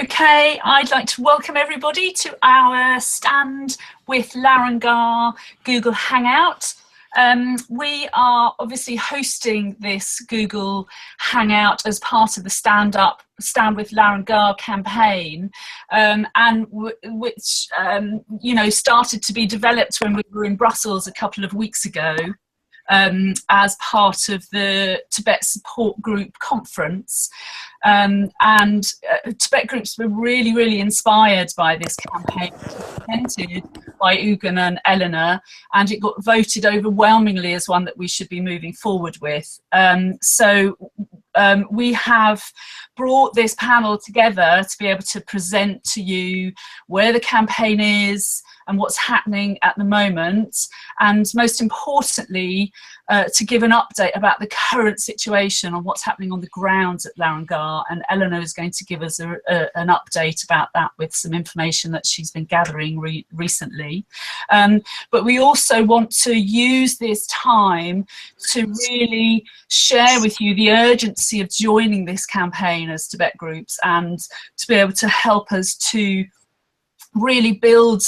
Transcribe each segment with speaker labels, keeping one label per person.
Speaker 1: Okay, I'd like to welcome everybody to our stand with Larung Gar Google Hangout. We are obviously hosting this Google Hangout as part of the Stand with Larung Gar campaign, which you know, started to be developed when we were in Brussels a couple of weeks ago. As part of the Tibet Support Group conference. Tibet groups were really inspired by this campaign presented by Urgyen and Eleanor, and it got voted overwhelmingly as one that we should be moving forward with. We have brought this panel together to be able to present to you where the campaign is and what's happening at the moment, and most importantly, to give an update about the current situation on what's happening on the grounds at Larung Gar. And Eleanor is going to give us an update about that with some information that she's been gathering recently. But we also want to use this time to really share with you the urgency of joining this campaign as Tibet groups, and to be able to help us to really build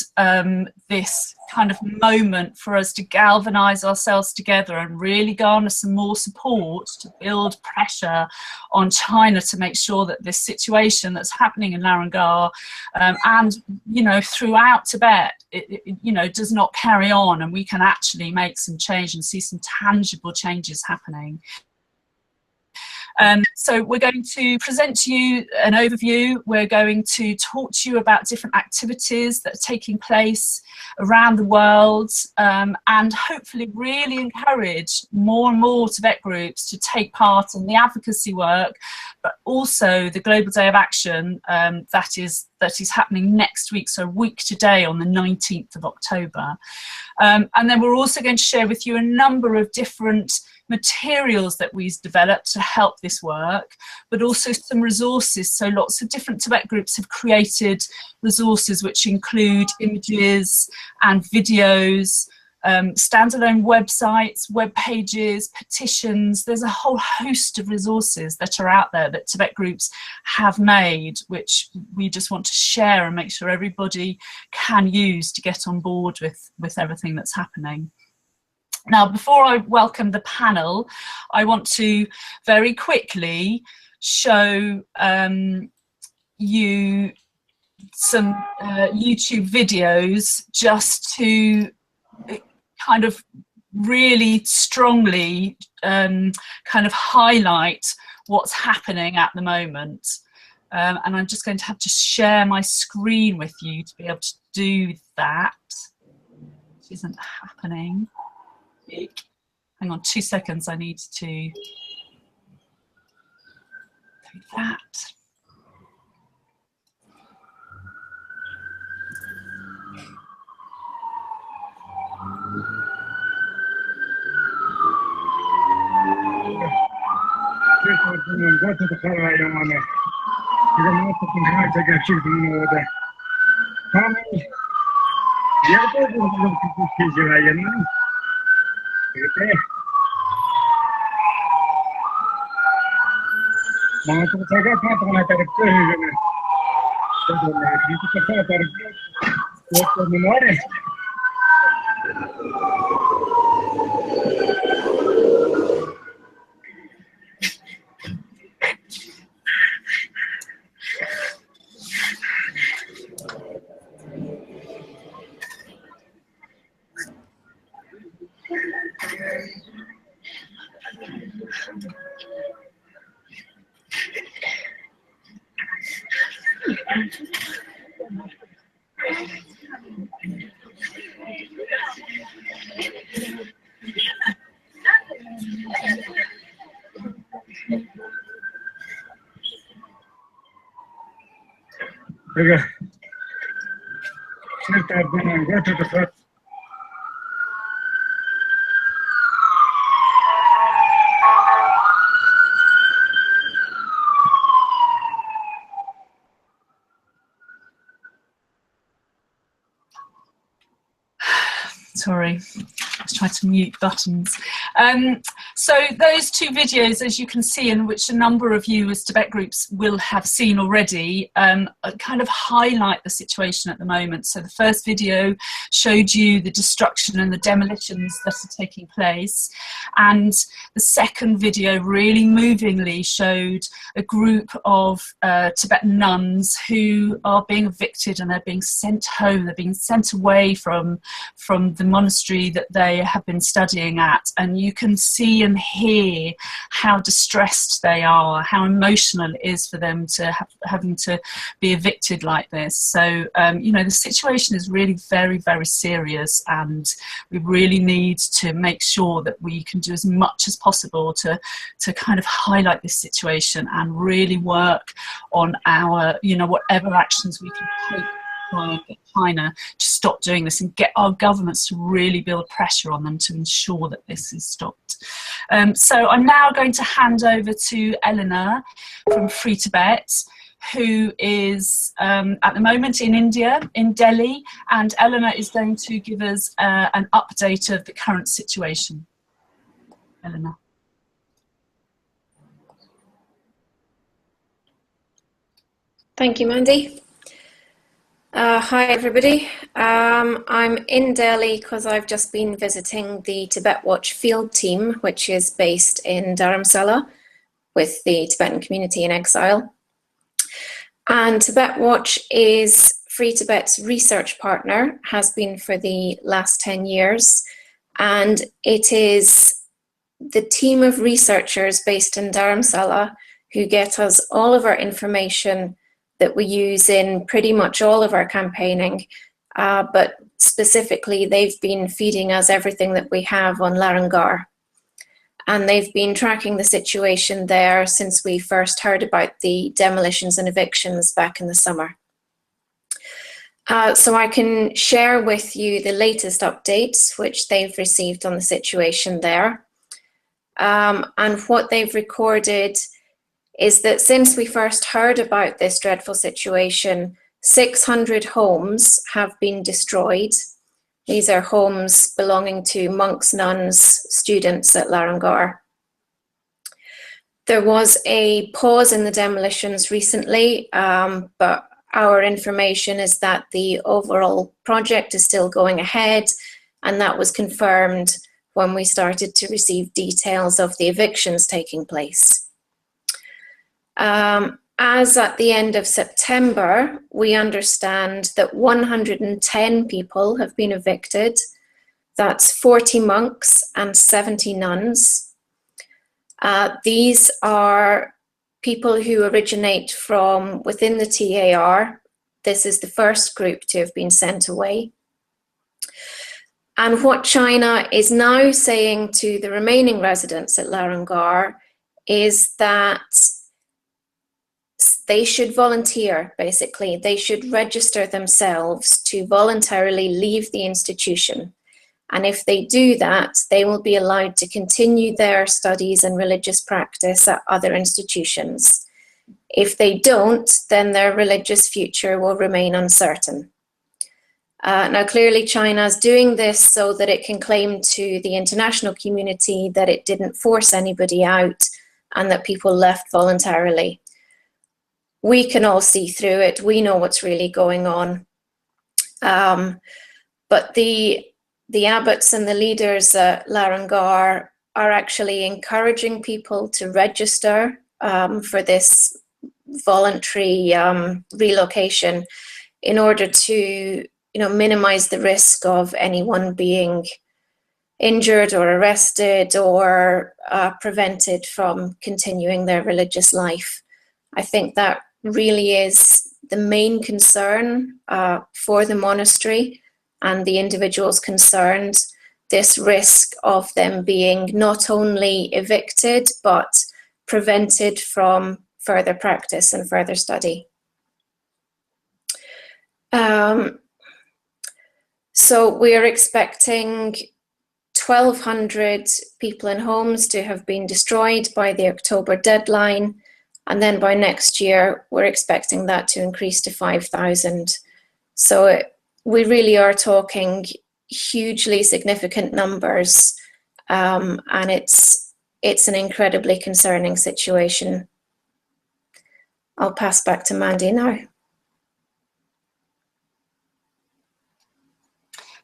Speaker 1: this kind of moment for us to galvanize ourselves together and really garner some more support to build pressure on China to make sure that this situation that's happening in Larung Gar and you know, throughout Tibet, you know, does not carry on, and we can actually make some change and see some tangible changes happening. So we're going to present to you an overview. We're going to talk to you about different activities that are taking place around the world, and hopefully really encourage more and more Tibet groups to take part in the advocacy work, but also the Global Day of Action that is happening next week, so a week today on the 19th of October. And then we're also going to share with you a number of different materials that we've developed to help this work, but also some resources. So lots of different Tibet groups have created resources which include images and videos, standalone websites, web pages, petitions. There's a whole host of resources that are out there that Tibet groups have made, which we just want to share and make sure everybody can use to get on board with everything that's happening. Now, before I welcome the panel, I want to very quickly show you some YouTube videos just to kind of really strongly kind of highlight what's happening at the moment. And I'm just going to have to share my screen with you to be able to do that, which isn't happening. Hang on 2 seconds, I need to do that. Sorry, I was trying to mute buttons. So those two videos, as you can see, and which a number of you as Tibet groups will have seen already, kind of highlight the situation at the moment. So the first video showed you the destruction and the demolitions that are taking place. And the second video really movingly showed a group of Tibetan nuns who are being evicted and they're being sent home. They're being sent away from the monastery that they have been studying at. And you can see and hear how distressed they are, how emotional it is for them to having to be evicted like this. So, you know, the situation is really very, very serious, and we really need to make sure that we can do as much as possible to kind of highlight this situation and really work on our, you know, whatever actions we can take to get China to stop doing this and get our governments to really build pressure on them to ensure that this is stopped. So I'm now going to hand over to Eleanor from Free Tibet, who is at the moment in India, in Delhi, and Eleanor is going to give us an update of the current situation. Eleanor.
Speaker 2: Thank you, Mandy. Hi, everybody. I'm in Delhi because I've just been visiting the Tibet Watch field team, which is based in Dharamsala with the Tibetan community in exile. And Tibet Watch is Free Tibet's research partner, has been for the last 10 years. And it is the team of researchers based in Dharamsala who get us all of our information that we use in pretty much all of our campaigning, but specifically they've been feeding us everything that we have on Larung Gar. And they've been tracking the situation there since we first heard about the demolitions and evictions back in the summer. So I can share with you the latest updates which they've received on the situation there. And what they've recorded is that since we first heard about this dreadful situation, 600 homes have been destroyed. These are homes belonging to monks, nuns, students at Larung Gar. There was a pause in the demolitions recently, but our information is that the overall project is still going ahead, and that was confirmed when we started to receive details of the evictions taking place. As at the end of September, we understand that 110 people have been evicted. That's 40 monks and 70 nuns. These are people who originate from within the TAR. This is the first group to have been sent away. And what China is now saying to the remaining residents at Larung Gar is that they should volunteer, basically. They should register themselves to voluntarily leave the institution. And if they do that, they will be allowed to continue their studies and religious practice at other institutions. If they don't, then their religious future will remain uncertain. Now, clearly, China is doing this so that it can claim to the international community that it didn't force anybody out and that people left voluntarily. We can all see through it. We know what's really going on. But the abbots and the leaders at Larung Gar are actually encouraging people to register for this voluntary relocation in order to, minimize the risk of anyone being injured or arrested or prevented from continuing their religious life. I think that really is the main concern for the monastery and the individuals concerned, this risk of them being not only evicted, but prevented from further practice and further study. So we're expecting 1,200 people in homes to have been destroyed by the October deadline. And then by next year, we're expecting that to increase to 5,000. So we really are talking hugely significant numbers. And it's it's an incredibly concerning situation. I'll pass back to Mandy now.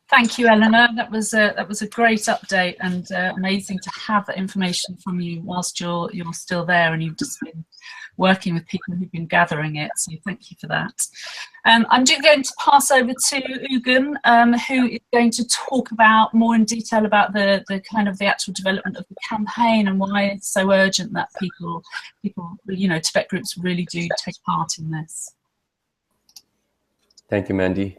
Speaker 1: Thank you, Eleanor. That was a great update, and amazing to have that information from you whilst you're still there, and you've just been working with people who've been gathering it. So thank you for that. I'm going to pass over to Urgyen, who is going to talk about more in detail about the actual development of the campaign and why it's so urgent that people, Tibet groups really do take part in this.
Speaker 3: Thank you, Mandy.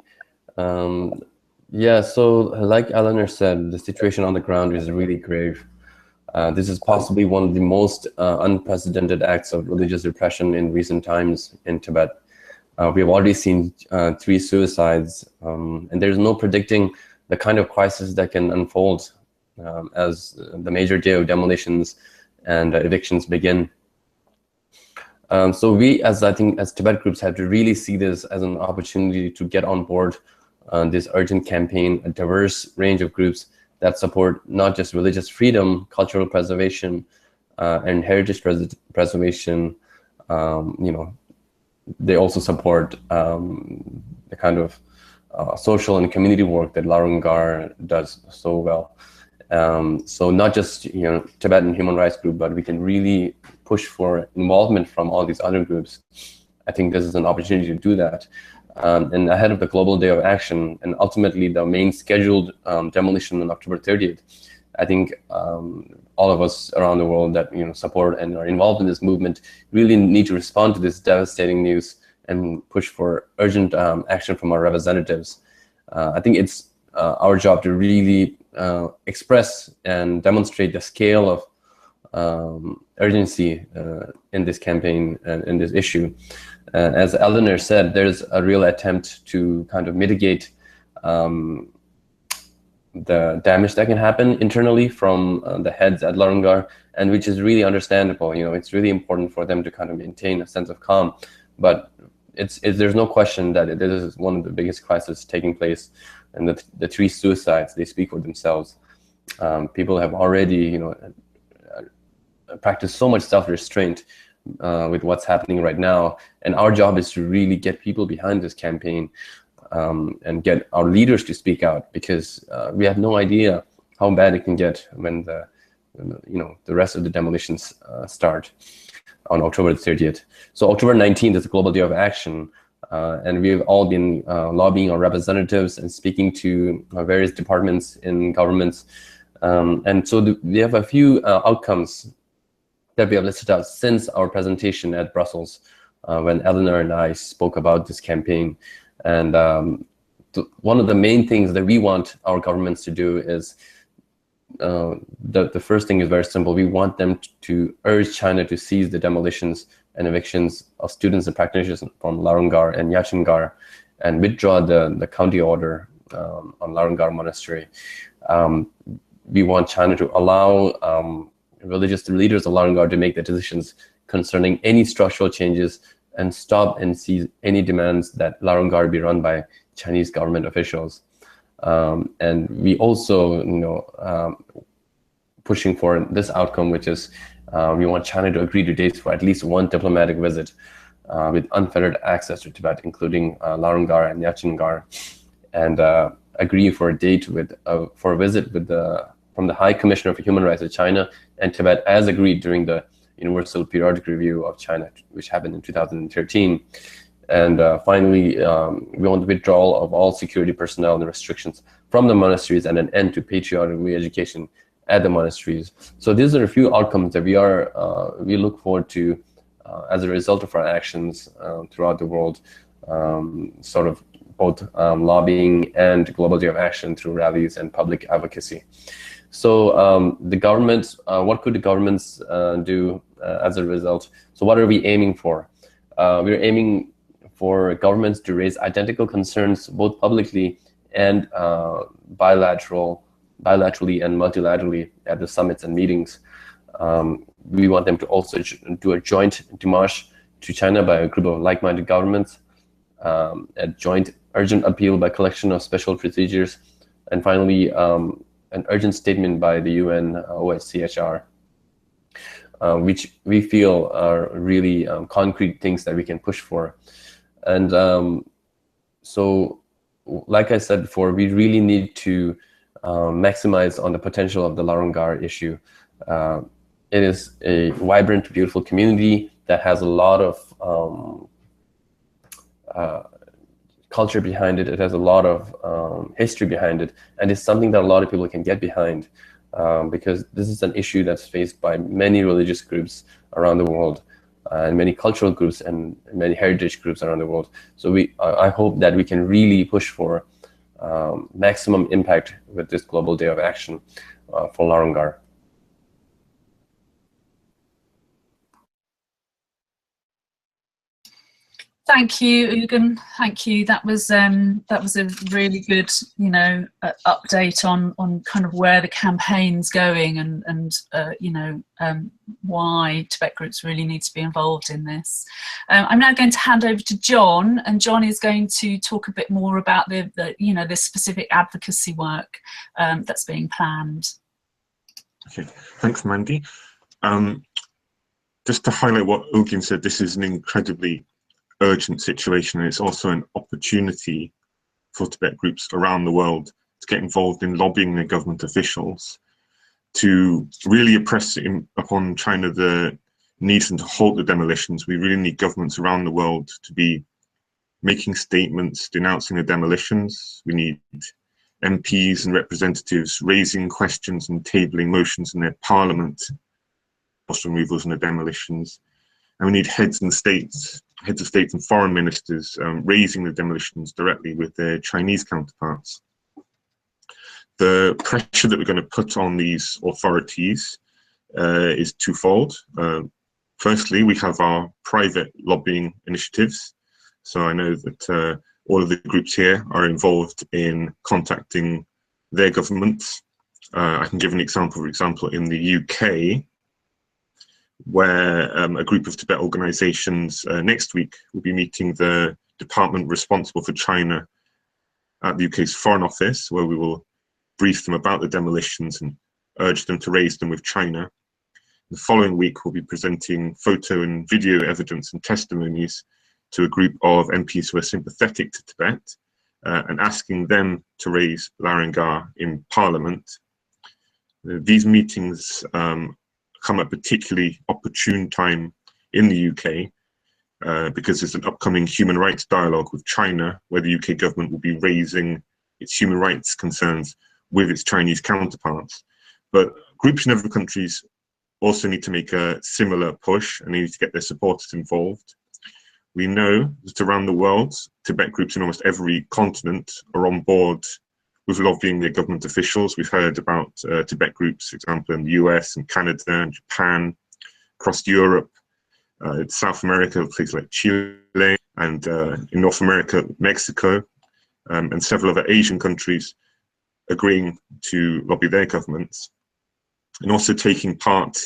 Speaker 3: Yeah, so like Eleanor said, the situation on the ground is really grave. This is possibly one of the most unprecedented acts of religious repression in recent times in Tibet. We have already seen 3 suicides, and there's no predicting the kind of crisis that can unfold as the major day of demolitions and evictions begin. So we, as Tibet groups, have to really see this as an opportunity to get on board this urgent campaign, a diverse range of groups that support not just religious freedom, cultural preservation, and heritage preservation. They also support the kind of social and community work that Larung Gar does so well. So not just Tibetan human rights group, but we can really push for involvement from all these other groups. I think this is an opportunity to do that. And ahead of the Global Day of Action and ultimately the main scheduled demolition on October 30th, I think all of us around the world that support and are involved in this movement really need to respond to this devastating news and push for urgent action from our representatives. I think it's our job to really express and demonstrate the scale of urgency in this campaign and in this issue. As Eleanor said, there's a real attempt to kind of mitigate the damage that can happen internally from the heads at Larung Gar, and which is really understandable. It's really important for them to kind of maintain a sense of calm, but there's no question that this is one of the biggest crises taking place, and the 3 suicides, they speak for themselves. People have already practiced so much self-restraint with what's happening right now, and our job is to really get people behind this campaign and get our leaders to speak out, because we have no idea how bad it can get when the rest of the demolitions start on October 30th. So October 19th is the Global Day of Action, and we've all been lobbying our representatives and speaking to various departments in governments, and so we have a few outcomes that we have listed out since our presentation at Brussels, when Eleanor and I spoke about this campaign. And one of the main things that we want our governments to do is, the first thing is very simple. We want them to urge China to cease the demolitions and evictions of students and practitioners from Larung Gar and Yachin Gar, and withdraw the county order on Larung Gar Monastery. We want China to allow religious leaders of Larung Gar to make the decisions concerning any structural changes and stop and seize any demands that Larung Gar be run by Chinese government officials. And we also, pushing for this outcome, which is we want China to agree to dates for at least 1 diplomatic visit with unfettered access to Tibet, including Larung Gar and Yachin Gar, and agree for a date for a visit from the High Commissioner for Human Rights of China and Tibet, as agreed during the Universal Periodic Review of China, which happened in 2013. And finally, we want the withdrawal of all security personnel and restrictions from the monasteries and an end to patriotic re-education at the monasteries. So these are a few outcomes that we look forward to as a result of our actions throughout the world, sort of both lobbying and Global Day of Action through rallies and public advocacy. So the governments, what could the governments do as a result? So what are we aiming for? We're aiming for governments to raise identical concerns both publicly and bilaterally and multilaterally at the summits and meetings. We want them to also do a joint démarche to China by a group of like-minded governments, a joint urgent appeal by collection of special procedures, and finally an urgent statement by the UN OHCHR. which we feel are really concrete things that we can push for. And so, like I said before, we really need to maximize on the potential of the Larung Gar issue. It is a vibrant, beautiful community that has a lot of culture behind it. It has a lot of history behind it, and it's something that a lot of people can get behind, because this is an issue that's faced by many religious groups around the world, and many cultural groups and many heritage groups around the world. So I hope that we can really push for maximum impact with this Global Day of Action for Larung Gar.
Speaker 1: Thank you, Urgyen. Thank you. That was a really good, update on kind of where the campaign's going and why Tibet groups really need to be involved in this. I'm now going to hand over to John, and John is going to talk a bit more about the specific advocacy work that's being planned.
Speaker 4: Okay, thanks, Mandy. Just to highlight what Urgyen said, this is an incredibly urgent situation, and it's also an opportunity for Tibet groups around the world to get involved in lobbying their government officials to really impress upon China the need to halt the demolitions. We really need governments around the world to be making statements denouncing the demolitions. We need MPs and representatives raising questions and tabling motions in their parliament, forced removals and the demolitions. And we need heads of state and foreign ministers raising the demolitions directly with their Chinese counterparts. The pressure that we're going to put on these authorities is twofold. Firstly, we have our private lobbying initiatives. So I know that all of the groups here are involved in contacting their governments. I can give an example. For example, in the UK, where a group of Tibet organizations next week will be meeting the department responsible for China at the UK's Foreign Office, where we will brief them about the demolitions and urge them to raise them with China. The following week, we'll be presenting photo and video evidence and testimonies to a group of MPs who are sympathetic to Tibet and asking them to raise Larung Gar in Parliament. These meetings come at a particularly opportune time in the UK because there's an upcoming human rights dialogue with China where the UK government will be raising its human rights concerns with its Chinese counterparts. But groups in other countries also need to make a similar push and they need to get their supporters involved. We know that around the world, Tibet groups in almost every continent are on board with lobbying their government officials. We've heard about Tibet groups, for example, in the US and Canada and Japan, across Europe, South America, places like Chile, and in North America, Mexico, and several other Asian countries agreeing to lobby their governments, and also taking part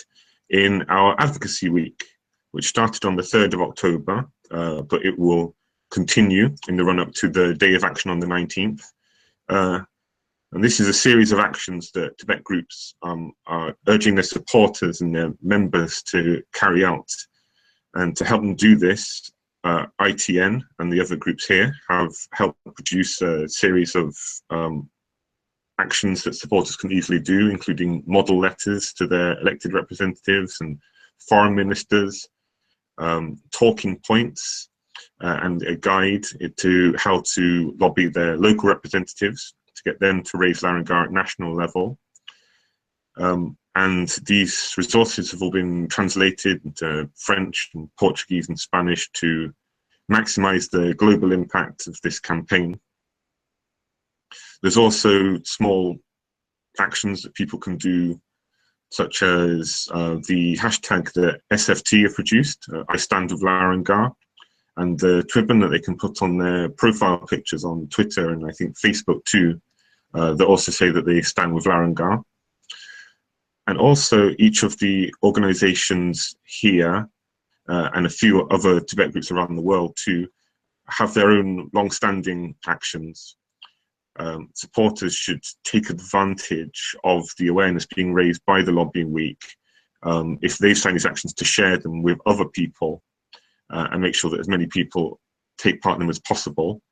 Speaker 4: in our advocacy week, which started on the 3rd of October, but it will continue in the run-up to the Day of Action on the 19th. And this is a series of actions that Tibet groups are urging their supporters and their members to carry out. And to help them do this, ITN and the other groups here have helped produce a series of actions that supporters can easily do, including model letters to their elected representatives and foreign ministers, talking points, and a guide to how to lobby their local representatives to get them to raise Larung Gar at national level. And these resources have all been translated into French and Portuguese and Spanish to maximize the global impact of this campaign. There's also small actions that people can do, such as the hashtag that SFT have produced, I Stand with Larung Gar, and the ribbon that they can put on their profile pictures on Twitter and I think Facebook too, that also say that they stand with Larung Gar. And also each of the organizations here and a few other Tibet groups around the world too have their own long-standing actions. Supporters should take advantage of the awareness being raised by the lobbying week if they've signed these actions, to share them with other people and make sure that as many people take part in them as possible.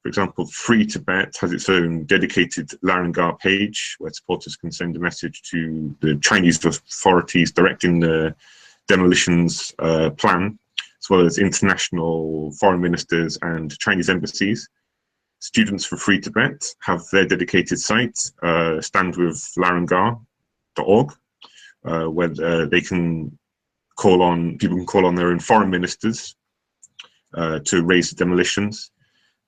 Speaker 4: For example, Free Tibet has its own dedicated Larung Gar page where supporters can send a message to the Chinese authorities directing the demolitions plan, as well as international foreign ministers and Chinese embassies. Students for Free Tibet have their dedicated site, standwithlarunggar.org, where they can call on, people can call on their own foreign ministers to raise the demolitions.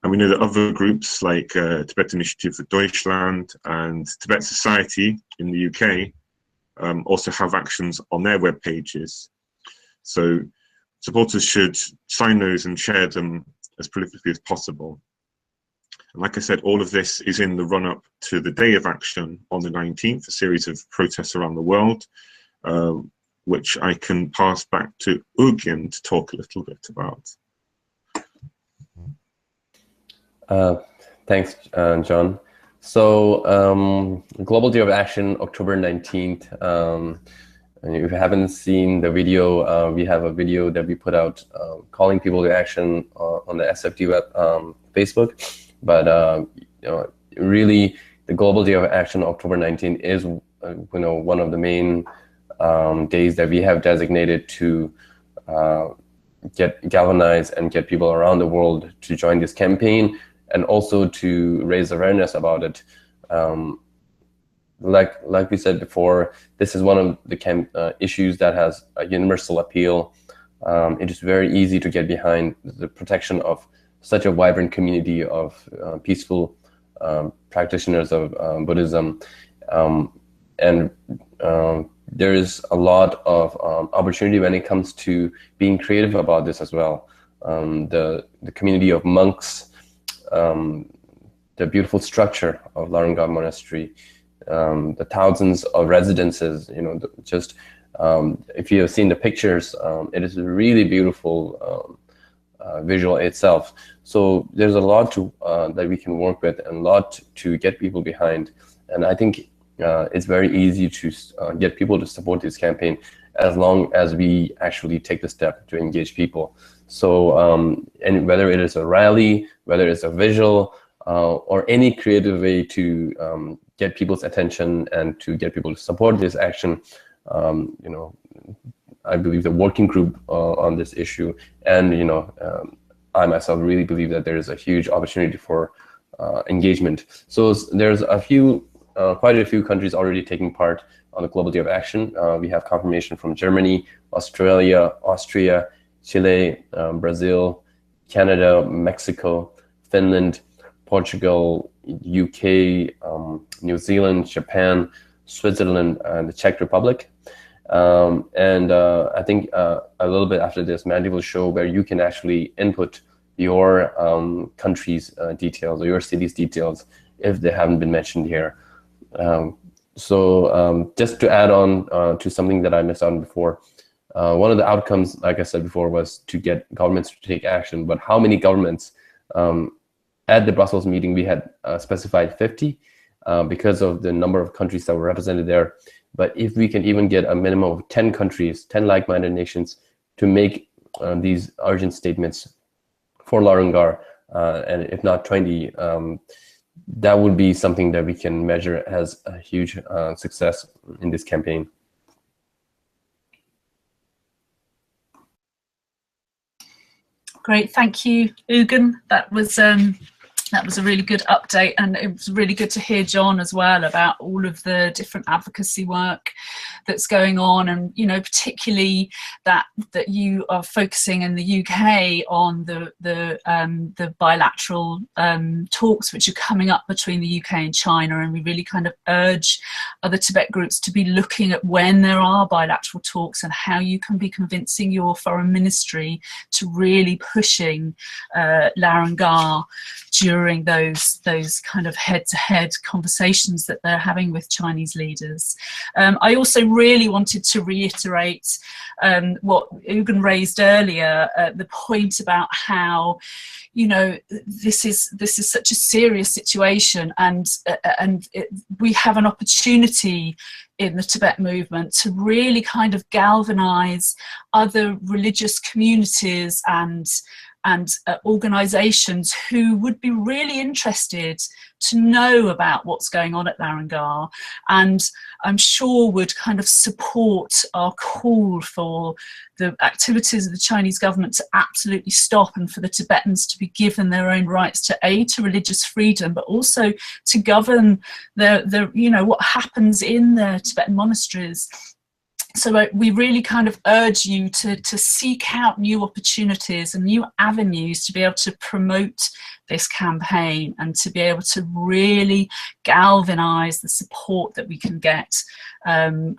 Speaker 4: And we know that other groups like Tibet Initiative for Deutschland and Tibet Society in the UK also have actions on their web pages. So supporters should sign those and share them as prolifically as possible. And like I said, all of this is in the run-up to the day of action on the 19th, a series of protests around the world, which I can pass back to Urgyen to talk a little bit about.
Speaker 3: Thanks, John. So Global Day of Action, October 19th. And if you haven't seen the video, we have a video that we put out calling people to action on the SFD web Facebook. But you know, really, the Global Day of Action, October 19th, is one of the main days that we have designated to get galvanized and get people around the world to join this campaign, and also to raise awareness about it. Like we said before, this is one of the issues that has a universal appeal. It is very easy to get behind the protection of such a vibrant community of peaceful practitioners of Buddhism. And there is a lot of opportunity when it comes to being creative about this as well. The community of monks, the beautiful structure of Larung Gar Monastery, the thousands of residences, if you have seen the pictures, it is a really beautiful visual itself. So there's a lot that we can work with, and a lot to get people behind. And I think it's very easy to get people to support this campaign as long as we actually take the step to engage people. So, and whether it is a rally, whether it's a visual, or any creative way to get people's attention and to get people to support this action, I believe the working group on this issue, and I myself really believe that there is a huge opportunity for engagement. So there's quite a few countries already taking part on the Global Day of Action. We have confirmation from Germany, Australia, Austria, Chile, Brazil, Canada, Mexico, Finland, Portugal, UK, New Zealand, Japan, Switzerland, and the Czech Republic. And I think a little bit after this, Mandy will show where you can actually input your country's details or your city's details if they haven't been mentioned here. So just to add on to something that I missed out on before, one of the outcomes, like I said before, was to get governments to take action. But how many governments? At the Brussels meeting, we had specified 50 because of the number of countries that were represented there. But if we can even get a minimum of 10 countries, 10 like-minded nations, to make these urgent statements for Larung Gar, and if not 20, that would be something that we can measure as a huge success in this campaign.
Speaker 1: Great, thank you, Urgyen. That was a really good update, and it was really good to hear John as well about all of the different advocacy work that's going on, and particularly that you are focusing in the UK on the bilateral talks which are coming up between the UK and China, and we really kind of urge other Tibet groups to be looking at when there are bilateral talks and how you can be convincing your foreign ministry to really pushing Larung Gar during those kind of head-to-head conversations that they're having with Chinese leaders. I also really wanted to reiterate what Urgyen raised earlier, the point about how this is such a serious situation, and we have an opportunity in the Tibet movement to really kind of galvanize other religious communities and organizations who would be really interested to know about what's going on at Larung Gar, and I'm sure would kind of support our call for the activities of the Chinese government to absolutely stop, and for the Tibetans to be given their own rights to religious freedom, but also to govern the you know, what happens in the Tibetan monasteries. So we really kind of urge you to seek out new opportunities and new avenues to be able to promote this campaign, and to be able to really galvanize the support that we can get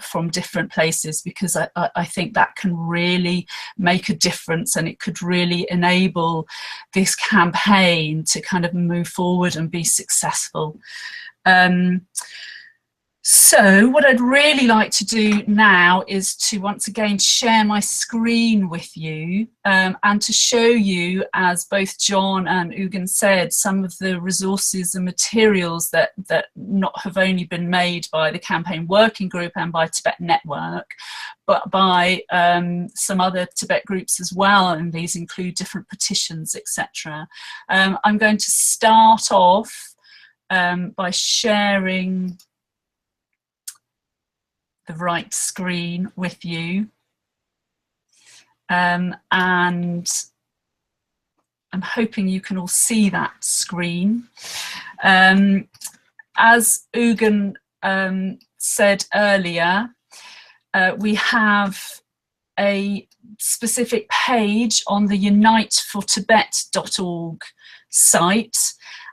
Speaker 1: from different places, because I think that can really make a difference, and it could really enable this campaign to kind of move forward and be successful. So what I'd really like to do now is to once again share my screen with you, and to show you, as both John and Urgyen said, some of the resources and materials that not have only been made by the campaign working group and by Tibet Network, but by some other Tibet groups as well, and these include different petitions, etc. I'm going to start off by sharing the right screen with you, and I'm hoping you can all see that screen. As Urgyen said earlier, we have a specific page on the unitefortibet.org site,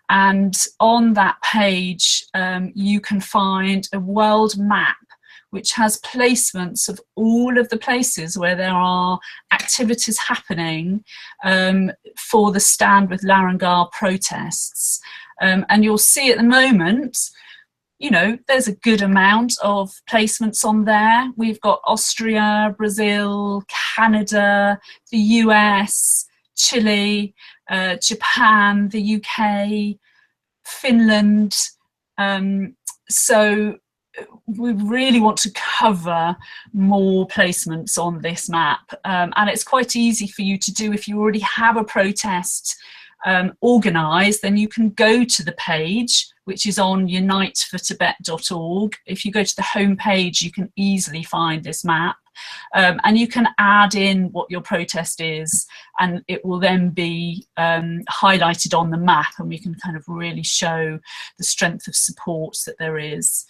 Speaker 1: and on that page you can find a world map which has placements of all of the places where there are activities happening for the Stand with Larung Gar protests. And you'll see at the moment, you know, there's a good amount of placements on there. We've got Austria, Brazil, Canada, the US, Chile, Japan, the UK, Finland. So we really want to cover more placements on this map, and it's quite easy for you to do. If you already have a protest organised, then you can go to the page which is on unitefortibet.org. If you go to the home page, you can easily find this map, and you can add in what your protest is, and it will then be highlighted on the map, and we can kind of really show the strength of support that there is.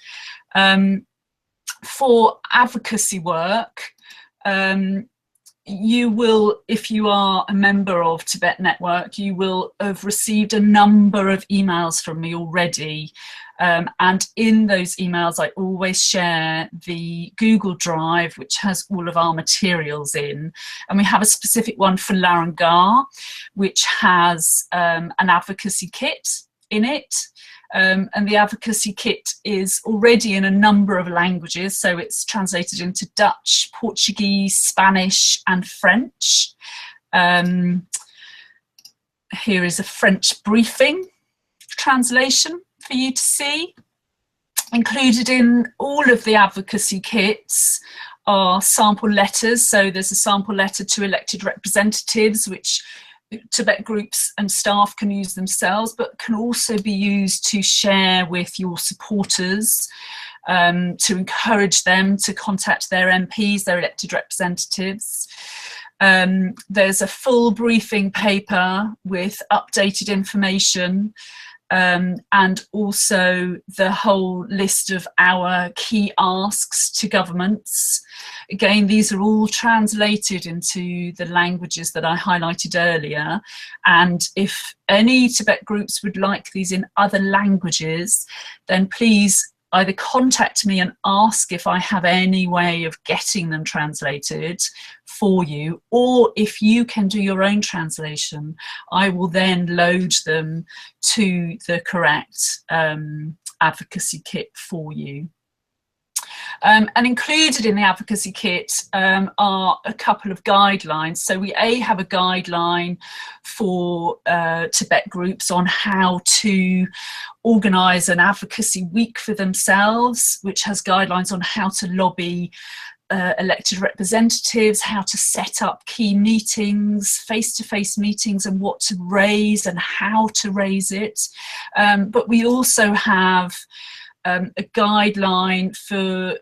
Speaker 1: For advocacy work, you will, if you are a member of Tibet Network, you will have received a number of emails from me already. And in those emails, I always share the Google Drive, which has all of our materials in. And we have a specific one for Larung Gar, which has an advocacy kit in it. And the advocacy kit is already in a number of languages, so it's translated into Dutch, Portuguese, Spanish and French. Here is a French briefing translation for you to see. Included in all of the advocacy kits are sample letters. So there's a sample letter to elected representatives, which Tibet groups and staff can use themselves, but can also be used to share with your supporters, to encourage them to contact their MPs, their elected representatives. There's a full briefing paper with updated information, and also the whole list of our key asks to governments. Again, these are all translated into the languages that I highlighted earlier. And if any Tibet groups would like these in other languages, then please either contact me and ask if I have any way of getting them translated for you, or if you can do your own translation, I will then load them to the correct advocacy kit for you. And included in the advocacy kit are a couple of guidelines. So we have a guideline for Tibet groups on how to organise an advocacy week for themselves, which has guidelines on how to lobby elected representatives, how to set up key meetings, face-to-face meetings, and what to raise and how to raise it. But we also have a guideline for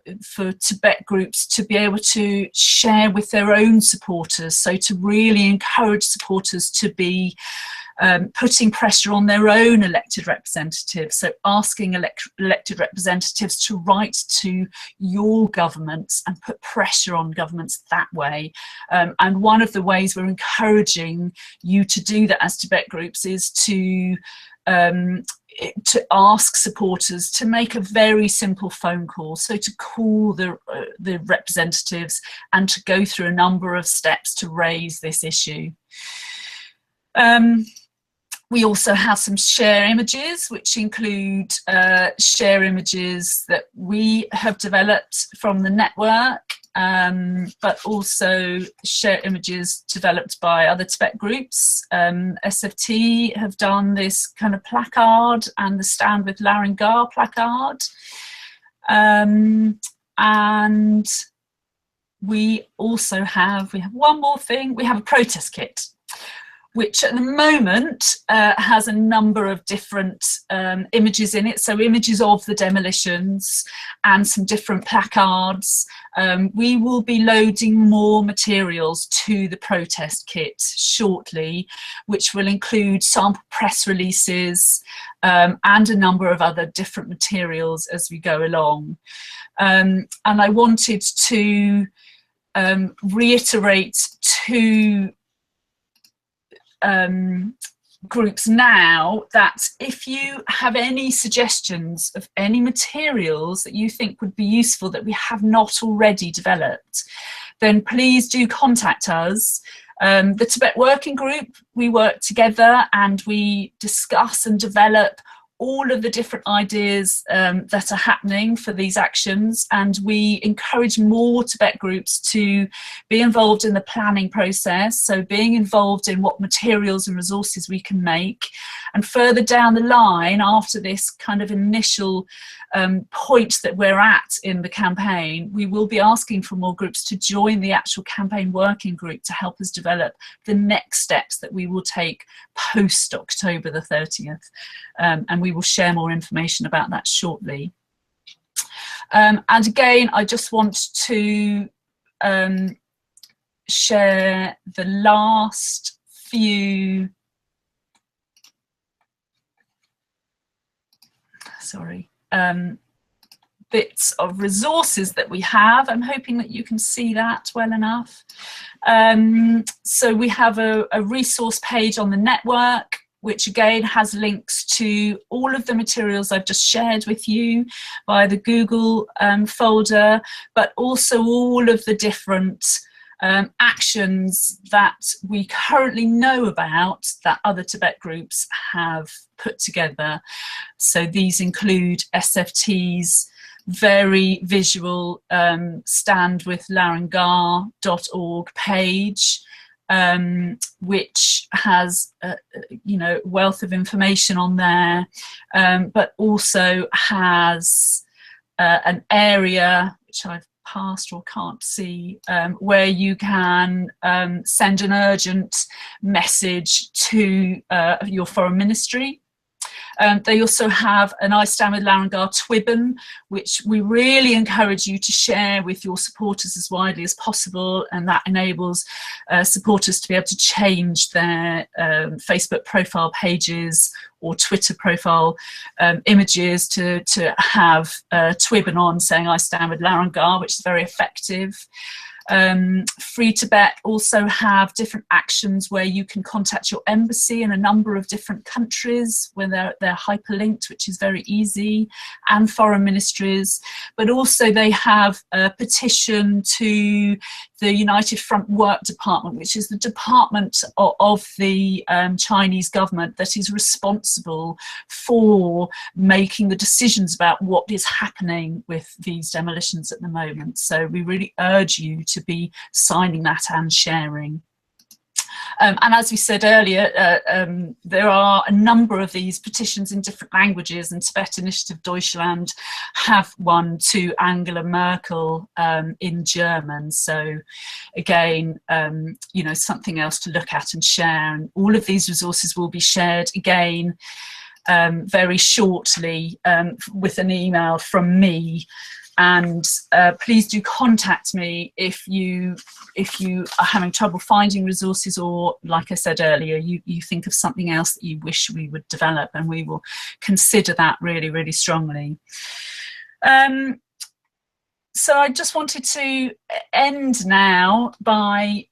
Speaker 1: Tibet groups to be able to share with their own supporters, so to really encourage supporters to be putting pressure on their own elected representatives, so asking elected representatives to write to your governments and put pressure on governments that way. And one of the ways we're encouraging you to do that as Tibet groups is to ask supporters to make a very simple phone call, so to call the representatives and to go through a number of steps to raise this issue. We also have some share images, which include share images that we have developed from the network, but also share images developed by other Tibet groups. SFT have done this kind of placard and the Stand with Larung Gar placard. And we also have one more thing, we have a protest kit, which at the moment has a number of different images in it, so images of the demolitions and some different placards. We will be loading more materials to the protest kit shortly, which will include sample press releases and a number of other different materials as we go along. And I wanted to reiterate two groups now that if you have any suggestions of any materials that you think would be useful that we have not already developed, then please do contact us. The Tibet Working Group, we work together and we discuss and develop all of the different ideas that are happening for these actions, and we encourage more Tibet groups to be involved in the planning process, so being involved in what materials and resources we can make. And further down the line, after this kind of initial point that we're at in the campaign, we will be asking for more groups to join the actual campaign working group to help us develop the next steps that we will take post October the 30th. And we will share more information about that shortly. And again, I just want to share the last few, bits of resources that we have. I'm hoping that you can see that well enough. So we have a resource page on the network, which again has links to all of the materials I've just shared with you via the Google folder, but also all of the different actions that we currently know about that other Tibet groups have put together. So these include SFT's very visual standwithlarunggar.org page, which has wealth of information on there, but also has an area which I've passed or can't see, where you can send an urgent message to your foreign ministry. They also have an I Stand with Larung Gar Twibbon, which we really encourage you to share with your supporters as widely as possible, and that enables supporters to be able to change their Facebook profile pages or Twitter profile images to have Twibbon on saying I Stand with Larung Gar, which is very effective. Free Tibet also have different actions where you can contact your embassy in a number of different countries where they're hyperlinked, which is very easy, and foreign ministries. But also they have a petition to the United Front Work Department, which is the department of the Chinese government that is responsible for making the decisions about what is happening with these demolitions at the moment. So we really urge you to be signing that and sharing. And as we said earlier, there are a number of these petitions in different languages, and Tibet Initiative Deutschland have one to Angela Merkel in German. So again, you know, something else to look at and share. And all of these resources will be shared again very shortly with an email from me. And please do contact me if you are having trouble finding resources, or like I said earlier, you think of something else that you wish we would develop, and we will consider that really, really strongly. So I just wanted to end now by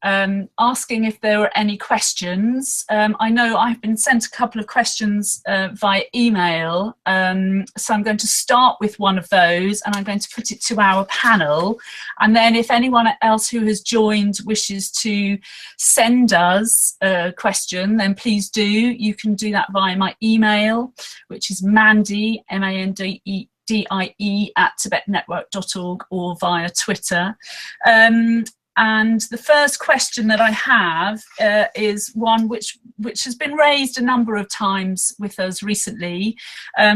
Speaker 1: asking if there were any questions. I know I've been sent a couple of questions via email, so I'm going to start with one of those, and I'm going to put it to our panel. And then if anyone else who has joined wishes to send us a question, then please do. You can do that via my email, which is Mandy, MANDIE, @tibetnetwork.org, or via Twitter. And the first question that I have is one which has been raised a number of times with us recently,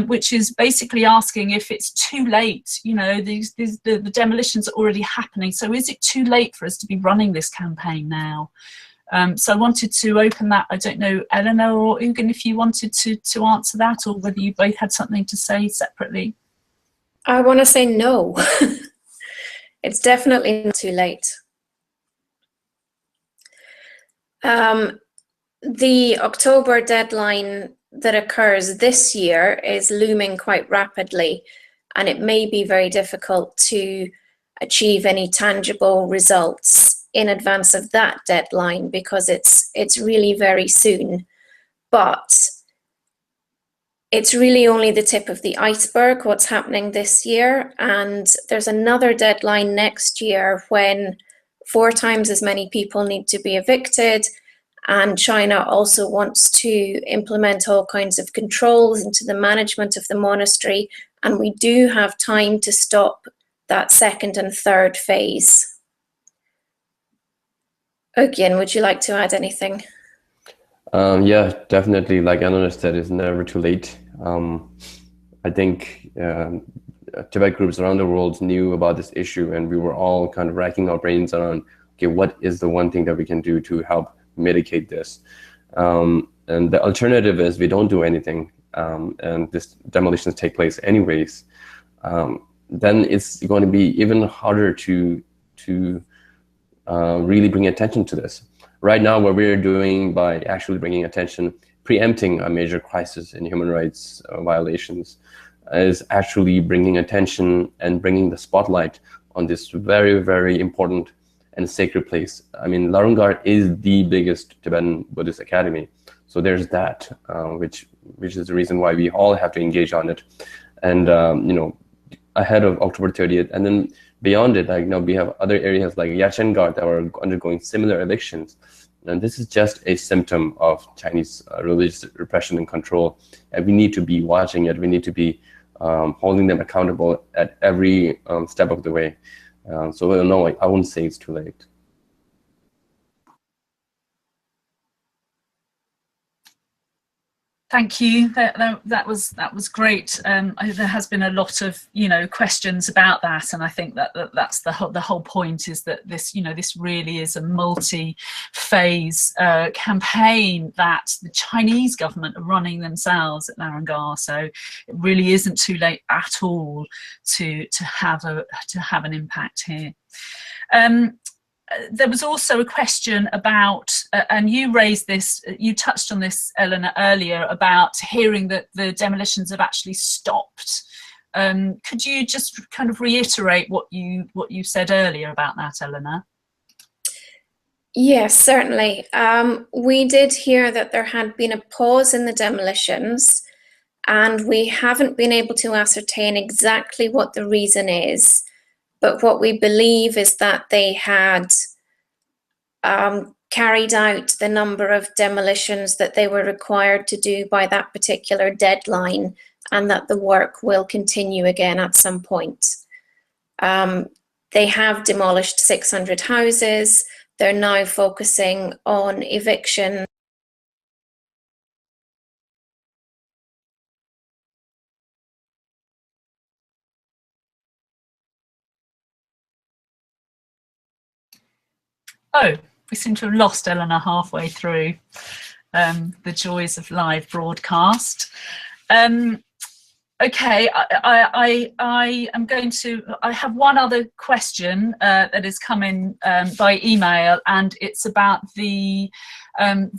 Speaker 1: which is basically asking if it's too late. You know, the demolitions are already happening, so is it too late for us to be running this campaign now? So I wanted to open that. I don't know, Eleanor or Urgyen, if you wanted to answer that, or whether you both had something to say separately.
Speaker 2: I want to say no. It's definitely not too late. The October deadline that occurs this year is looming quite rapidly, and it may be very difficult to achieve any tangible results in advance of that deadline, because it's really very soon. But it's really only the tip of the iceberg, what's happening this year. And there's another deadline next year when 4 times as many people need to be evicted. And China also wants to implement all kinds of controls into the management of the monastery. And we do have time to stop that second and third phase. Urgyen, would you like to add anything?
Speaker 3: Yeah, definitely. Like Eleanor said, it's never too late. I think Tibet groups around the world knew about this issue, and we were all kind of racking our brains around, okay, what is the one thing that we can do to help mitigate this? And the alternative is we don't do anything, and this demolitions take place anyways. Then it's going to be even harder to really bring attention to this. Right now, what we're doing by actually bringing attention, preempting a major crisis in human rights violations, is actually bringing attention and bringing the spotlight on this very, very important and sacred place. I mean, Larung Gar is the biggest Tibetan Buddhist academy. So there's that, which is the reason why we all have to engage on it. And, you know, ahead of October 30th, and then beyond it, like, you know, we have other areas like Urgyen Gar that are undergoing similar evictions. And this is just a symptom of Chinese religious repression and control. And we need to be watching it. We need to be holding them accountable at every step of the way. So no, I wouldn't say it's too late.
Speaker 1: Thank you. That was great. There has been a lot of, you know, questions about that, and I think that's the whole point, is that this, you know, this really is a multi-phase campaign that the Chinese government are running themselves at Larung Gar. So it really isn't too late at all to have an impact here. There was also a question about, and you raised this, you touched on this, Eleanor, earlier, about hearing that the demolitions have actually stopped. Could you just kind of reiterate what you said earlier about that, Eleanor?
Speaker 2: Yes, certainly. We did hear that there had been a pause in the demolitions, and we haven't been able to ascertain exactly what the reason is. But what we believe is that they had carried out the number of demolitions that they were required to do by that particular deadline, and that the work will continue again at some point. They have demolished 600 houses. they're now focusing on eviction.
Speaker 1: Oh, we seem to have lost Eleanor halfway through the joys of live broadcast. Okay, I am going to, I have one other question that is coming by email, and it's about the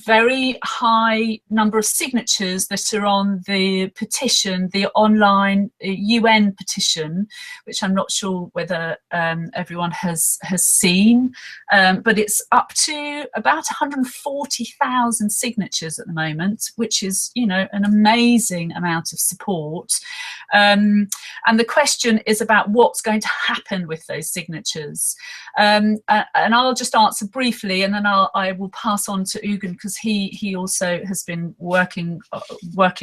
Speaker 1: very high number of signatures that are on the petition, the online UN petition, which I'm not sure whether everyone has seen, but it's up to about 140,000 signatures at the moment, which is, you know, an amazing amount of support. And the question is about what's going to happen with those signatures. And I'll just answer briefly, and then I will pass on to Urgyen, because he also has been working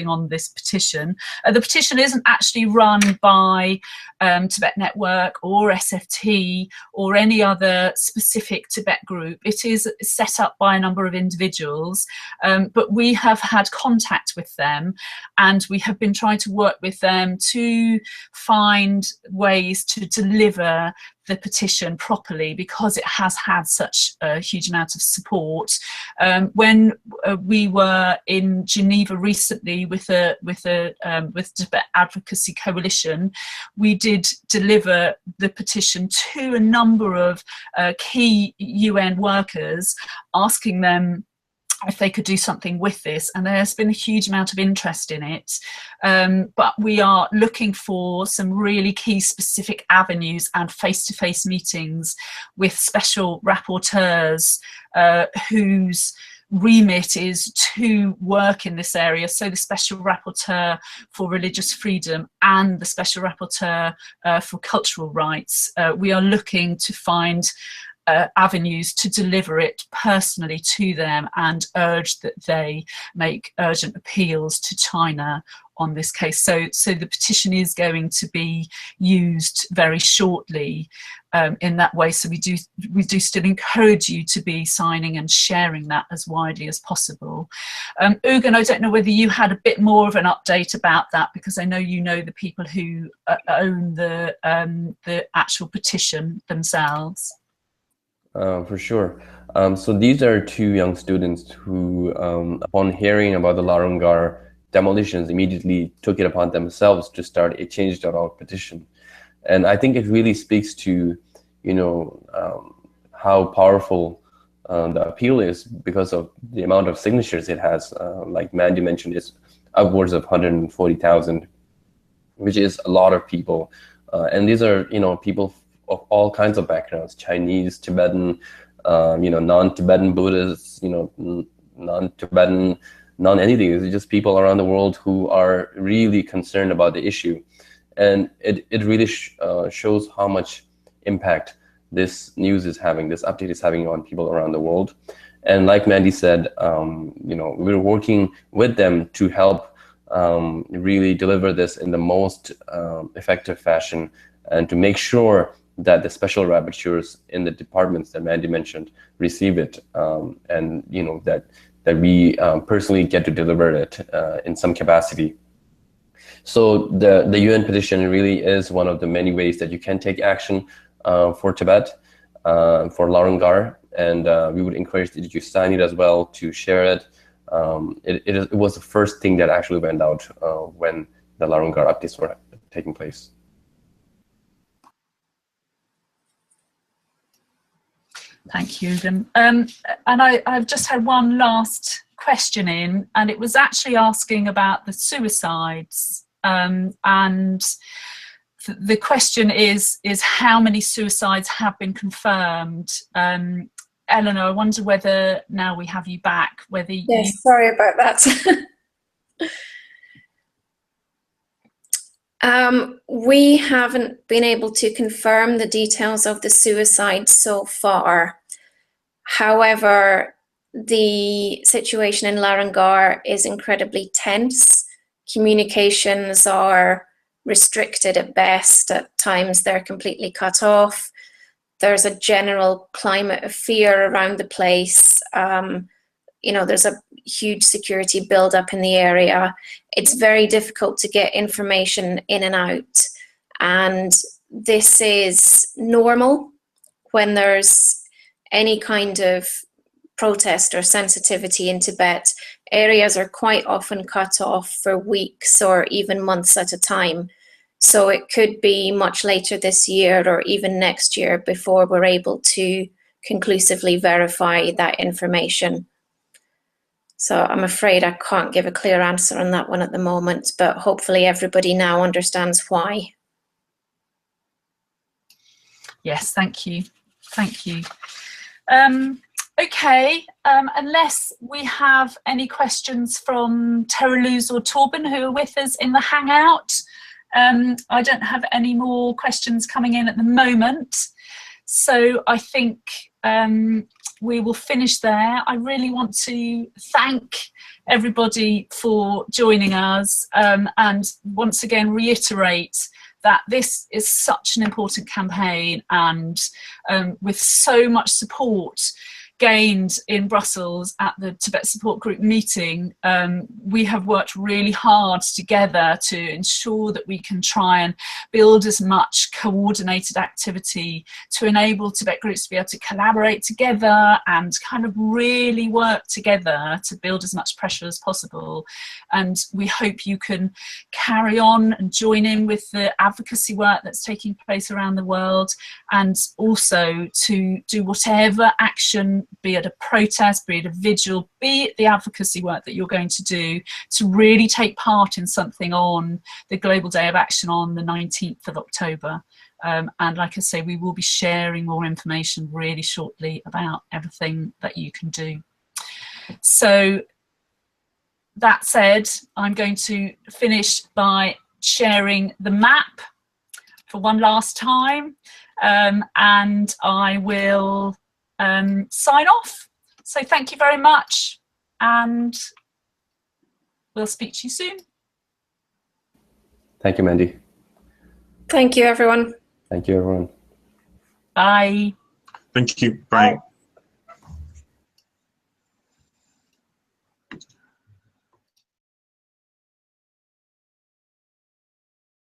Speaker 1: on this petition. The petition isn't actually run by Tibet Network or SFT or any other specific Tibet group. It is set up by a number of individuals, but we have had contact with them, and we have been trying to work with them to find ways to deliver the petition properly, because it has had such a huge amount of support. When we were in Geneva recently with Tibet Advocacy Coalition, we did deliver the petition to a number of key UN workers, asking them if they could do something with this, and there's been a huge amount of interest in it, but we are looking for some really key specific avenues and face-to-face meetings with special rapporteurs whose remit is to work in this area. So the special rapporteur for religious freedom and the special rapporteur for cultural rights. We are looking to find avenues to deliver it personally to them and urge that they make urgent appeals to China on this case. So the petition is going to be used very shortly in that way. So we do still encourage you to be signing and sharing that as widely as possible. Urgyen, I don't know whether you had a bit more of an update about that, because I know you know the people who own the actual petition themselves.
Speaker 3: For sure. So these are two young students who, upon hearing about the Larung Gar demolitions, immediately took it upon themselves to start a change.org petition. And I think it really speaks to, you know, how powerful the appeal is, because of the amount of signatures it has. Like Mandy mentioned, it's upwards of 140,000, which is a lot of people. And these are, you know, people of all kinds of backgrounds: Chinese, Tibetan, you know, non-Tibetan Buddhists, you know, non-Tibetan, non-anything. It's just people around the world who are really concerned about the issue. And it really shows how much impact this news is having, this update is having on people around the world. And like Mandy said, you know, we're working with them to help really deliver this in the most effective fashion, and to make sure that the special rapporteurs in the departments that Mandy mentioned receive it, and you know, that we personally get to deliver it in some capacity. So the UN petition really is one of the many ways that you can take action for Tibet, for Larung Gar, and we would encourage that you sign it as well, to share it. It was the first thing that actually went out when the Larung Gar updates were taking place.
Speaker 1: Thank you, Urgyen. And I've just had one last question in, and it was actually asking about the suicides. And the question is how many suicides have been confirmed? Eleanor, I wonder whether, now we have you back, whether you...
Speaker 2: Yes, sorry about that. We haven't been able to confirm the details of the suicide so far. However, the situation in Larung Gar is incredibly tense. Communications are restricted at best. At times they're completely cut off. there's a general climate of fear around the place. You know, there's a huge security build-up in the area. It's very difficult to get information in and out. And this is normal when there's any kind of protest or sensitivity in Tibet. Areas are quite often cut off for weeks or even months at a time. So it could be much later this year or even next year before we're able to conclusively verify that information. So I'm afraid I can't give a clear answer on that one at the moment, but hopefully everybody now understands why. Yes,
Speaker 1: thank you. Thank you. Okay, unless we have any questions from Teraluz or Torben who are with us in the Hangout, I don't have any more questions coming in at the moment. So I think we will finish there. I really want to thank everybody for joining us and once again reiterate that this is such an important campaign, and with so much support gained in Brussels at the Tibet Support Group meeting, we have worked really hard together to ensure that we can try and build as much coordinated activity to enable Tibet groups to be able to collaborate together and kind of really work together to build as much pressure as possible. And we hope you can carry on and join in with the advocacy work that's taking place around the world, and also to do whatever action, be it a protest, be it a vigil, be it the advocacy work that you're going to do, to really take part in something on the Global Day of Action on the 19th of October. And like I say, we will be sharing more information really shortly about everything that you can do. So that said, I'm going to finish by sharing the map for one last time, and I will sign off. So thank you very much, and we'll speak to you soon.
Speaker 3: Thank you, Mandy.
Speaker 2: Thank you, everyone.
Speaker 3: Thank you, everyone.
Speaker 1: Bye.
Speaker 4: Thank you. Bye.